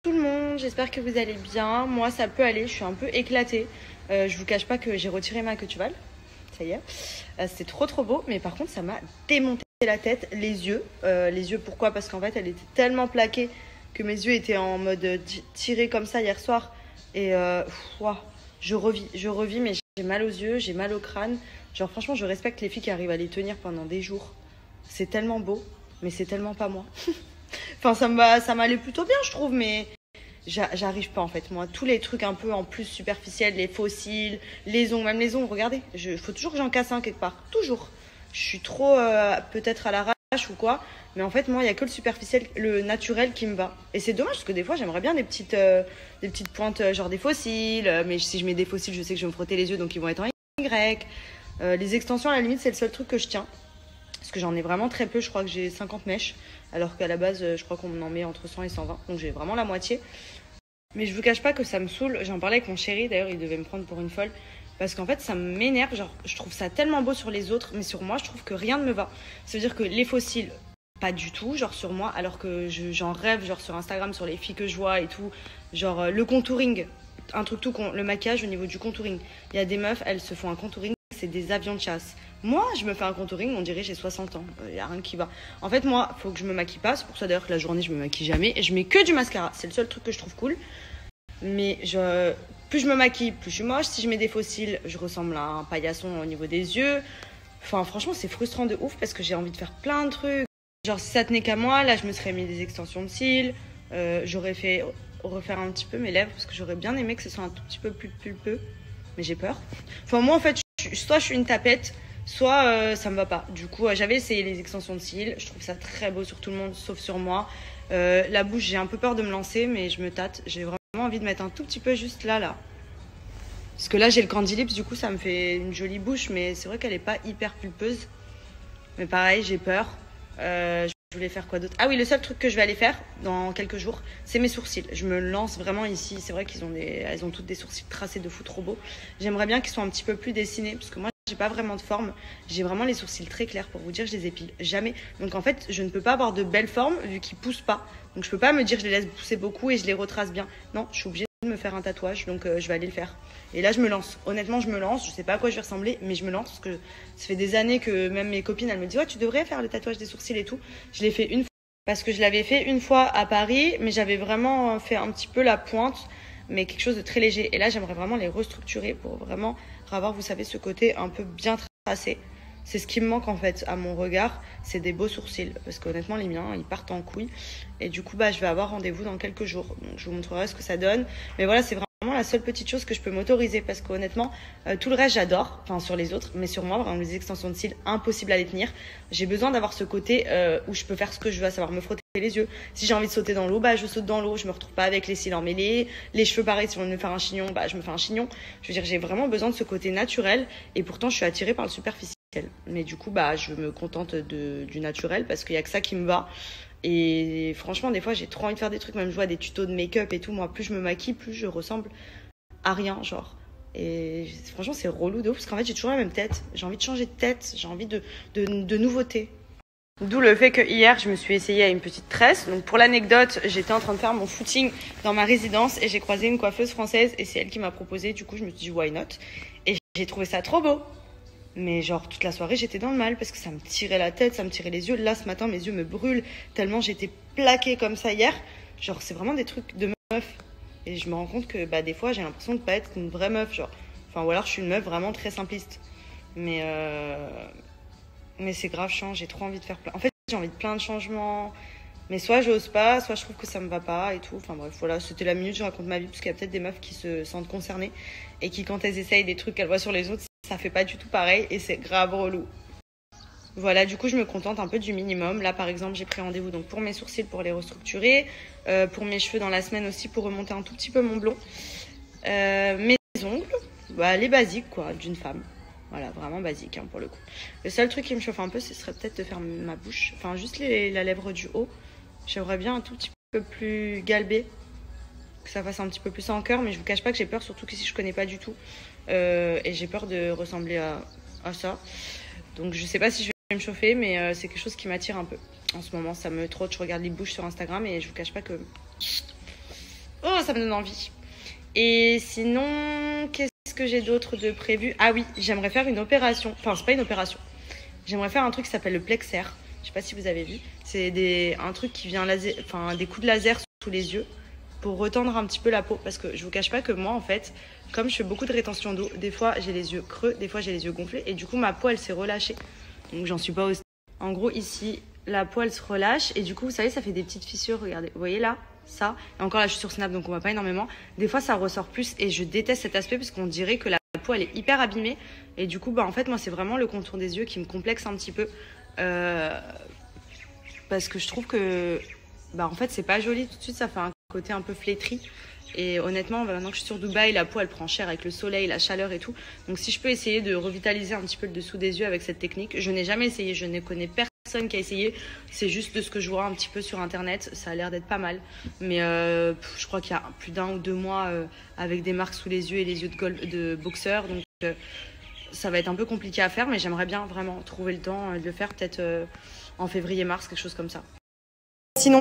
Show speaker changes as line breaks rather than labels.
Tout le monde, j'espère que vous allez bien. Moi, ça peut aller, je suis un peu éclatée. Je vous cache pas que j'ai retiré ma queue de cheval. Ça y est. C'était trop beau, mais par contre, ça m'a démonté la tête, les yeux. Les yeux, pourquoi? Parce qu'en fait, elle était tellement plaquée que mes yeux étaient en mode tiré comme ça hier soir. Et ouah, je revis, mais j'ai mal aux yeux, j'ai mal au crâne. Genre, franchement, je respecte les filles qui arrivent à les tenir pendant des jours. C'est tellement beau, mais c'est tellement pas moi. Enfin, ça m'allait plutôt bien, je trouve, mais j'arrive pas en fait. Moi, tous les trucs un peu en plus superficiels, les fossiles, les ongles, même les ongles, regardez. Faut toujours que j'en casse un quelque part. Toujours. Je suis trop peut-être à l'arrache ou quoi. Mais en fait, moi, il y a que le superficiel, le naturel qui me va. Et c'est dommage parce que des fois, j'aimerais bien des petites pointes, genre des fossiles. Mais si je mets des fossiles, je sais que je vais me frotter les yeux, donc ils vont être en Y. Les extensions, à la limite, c'est le seul truc que je tiens. Parce que j'en ai vraiment très peu, je crois que j'ai 50 mèches. Alors qu'à la base, je crois qu'on en met entre 100 et 120. Donc j'ai vraiment la moitié. Mais je vous cache pas que ça me saoule. J'en parlais avec mon chéri, d'ailleurs, il devait me prendre pour une folle. Parce qu'en fait, ça m'énerve. Genre, je trouve ça tellement beau sur les autres, mais sur moi, je trouve que rien ne me va. Ça veut dire que les fossiles, pas du tout, genre sur moi. Alors que j'en rêve, genre sur Instagram, sur les filles que je vois et tout. Genre le contouring. Un truc tout con. Le maquillage au niveau du contouring. Il y a des meufs, elles se font un contouring. C'est des avions de chasse. Moi, je me fais un contouring, on dirait j'ai 60 ans. Y a rien qui va. En fait, moi, faut que je me maquille pas. C'est pour ça d'ailleurs que la journée, je me maquille jamais. Et je mets que du mascara. C'est le seul truc que je trouve cool. Mais plus je me maquille, plus je suis moche. Si je mets des fossiles, je ressemble à un paillasson au niveau des yeux. Enfin, franchement, c'est frustrant de ouf parce que j'ai envie de faire plein de trucs. Genre, si ça tenait qu'à moi, là, je me serais mis des extensions de cils. J'aurais fait refaire un petit peu mes lèvres parce que j'aurais bien aimé que ce soit un tout petit peu plus pulpeux. Mais j'ai peur. Enfin, moi, en fait, soit je suis une tapette, soit ça me va pas. Du coup, j'avais essayé les extensions de cils. Je trouve ça très beau sur tout le monde, sauf sur moi. La bouche, j'ai un peu peur de me lancer, mais je me tâte. J'ai vraiment envie de mettre un tout petit peu juste là. Parce que là, j'ai le Candy Lips, du coup, ça me fait une jolie bouche, mais c'est vrai qu'elle est pas hyper pulpeuse. Mais pareil, j'ai peur. Je voulais faire quoi d'autre? Ah oui, le seul truc que je vais aller faire dans quelques jours, c'est mes sourcils. Je me lance vraiment ici. C'est vrai elles ont toutes des sourcils tracés de fou, trop beaux. J'aimerais bien qu'ils soient un petit peu plus dessinés, parce que moi, j'ai pas vraiment de forme. J'ai vraiment les sourcils très clairs. Pour vous dire, je les épile jamais. Donc en fait, je ne peux pas avoir de belles formes vu qu'ils poussent pas. Donc je peux pas me dire je les laisse pousser beaucoup et je les retrace bien. Non, je suis obligée de me faire un tatouage, donc je vais aller le faire. Et là, je me lance. Honnêtement, je me lance. Je sais pas à quoi je vais ressembler, mais je me lance parce que ça fait des années que même mes copines, elles me disent ouais, tu devrais faire le tatouage des sourcils et tout. Je l'ai fait une fois parce que je l'avais fait une fois à Paris, mais j'avais vraiment fait un petit peu la pointe, mais quelque chose de très léger. Et là, j'aimerais vraiment les restructurer pour vraiment avoir, vous savez, ce côté un peu bien tracé. C'est ce qui me manque en fait à mon regard, c'est des beaux sourcils. Parce qu'honnêtement, les miens, ils partent en couille. Et du coup, je vais avoir rendez-vous dans quelques jours. Donc, je vous montrerai ce que ça donne. Mais voilà, c'est vraiment la seule petite chose que je peux m'autoriser. Parce qu'honnêtement, tout le reste, j'adore. Enfin, sur les autres. Mais sur moi, vraiment, les extensions de cils, impossible à les tenir. J'ai besoin d'avoir ce côté où je peux faire ce que je veux, à savoir me frotter les yeux. Si j'ai envie de sauter dans l'eau, je saute dans l'eau. Je me retrouve pas avec les cils emmêlés. Les cheveux, pareil, si on veut me faire un chignon, je me fais un chignon. Je veux dire, j'ai vraiment besoin de ce côté naturel. Et pourtant, je suis attirée par le superficiel. Mais du coup, je me contente du naturel parce qu'il y a que ça qui me va. Et franchement, des fois, j'ai trop envie de faire des trucs. Même je vois des tutos de make-up et tout. Moi, plus je me maquille, plus je ressemble à rien, genre. Et franchement, c'est relou de ouf parce qu'en fait, j'ai toujours la même tête. J'ai envie de changer de tête. J'ai envie de nouveautés. D'où le fait que hier, je me suis essayée à une petite tresse. Donc, pour l'anecdote, j'étais en train de faire mon footing dans ma résidence et j'ai croisé une coiffeuse française et c'est elle qui m'a proposé. Du coup, je me suis dit, why not? Et j'ai trouvé ça trop beau. Mais genre, toute la soirée, j'étais dans le mal parce que ça me tirait la tête, ça me tirait les yeux. Là, ce matin, mes yeux me brûlent tellement j'étais plaquée comme ça hier. Genre, c'est vraiment des trucs de meuf. Et je me rends compte que des fois, j'ai l'impression de pas être une vraie meuf. Genre. Enfin, ou alors, je suis une meuf vraiment très simpliste. Mais c'est grave chiant, j'ai trop envie de faire plein. En fait, j'ai envie de plein de changements. Mais soit j'ose pas, soit je trouve que ça me va pas et tout. Enfin bref, voilà, c'était la minute, je raconte ma vie. Parce qu'il y a peut-être des meufs qui se sentent concernées. Et qui, quand elles essayent des trucs qu'elles voient sur les autres, ça fait pas du tout pareil et c'est grave relou. Voilà, du coup, je me contente un peu du minimum. Là, par exemple, j'ai pris rendez-vous donc pour mes sourcils pour les restructurer, pour mes cheveux dans la semaine aussi pour remonter un tout petit peu mon blond. Mes ongles, les basiques quoi, d'une femme. Voilà, vraiment basique pour le coup. Le seul truc qui me chauffe un peu, ce serait peut-être de faire ma bouche, enfin juste la lèvre du haut. J'aimerais bien un tout petit peu plus galbé, que ça fasse un petit peu plus en cœur, mais je vous cache pas que j'ai peur, surtout que si je connais pas du tout. Et j'ai peur de ressembler à ça. Donc je sais pas si je vais me chauffer, mais c'est quelque chose qui m'attire un peu. En ce moment, ça me trotte. Je regarde les bouches sur Instagram et je vous cache pas que Oh, ça me donne envie. Et sinon, qu'est-ce que j'ai d'autre de prévu? Ah oui, j'aimerais faire une opération. Enfin, c'est pas une opération. J'aimerais faire un truc qui s'appelle le plexair. Je sais pas si vous avez vu. C'est un truc qui vient des coups de laser sous les yeux pour retendre un petit peu la peau. Parce que je vous cache pas que moi, en fait, comme je fais beaucoup de rétention d'eau, des fois j'ai les yeux creux, des fois j'ai les yeux gonflés. Et du coup, ma peau, elle s'est relâchée. Donc, j'en suis pas au... En gros, ici, la peau, elle se relâche. Et du coup, vous savez, ça fait des petites fissures. Regardez, vous voyez là? Ça. Et encore là, je suis sur Snap, donc on voit pas énormément. Des fois, ça ressort plus et je déteste cet aspect parce qu'on dirait que la peau, elle est hyper abîmée. Et du coup, bah, en fait, moi, c'est vraiment le contour des yeux qui me complexe un petit peu. Parce que je trouve que, bah, en fait, c'est pas joli tout de suite. Ça fait un côté un peu flétri. Et honnêtement, maintenant que je suis sur Dubaï, la peau, elle prend cher avec le soleil, la chaleur et tout. Donc, si je peux essayer de revitaliser un petit peu le dessous des yeux avec cette technique, je n'ai jamais essayé. Je ne connais personne qui a essayé. C'est juste de ce que je vois un petit peu sur internet. Ça a l'air d'être pas mal. Mais je crois qu'il y a plus d'1 ou 2 mois avec des marques sous les yeux et les yeux de boxeur. Donc ça va être un peu compliqué à faire. Mais j'aimerais bien vraiment trouver le temps de le faire peut-être en février-mars, quelque chose comme ça. Sinon,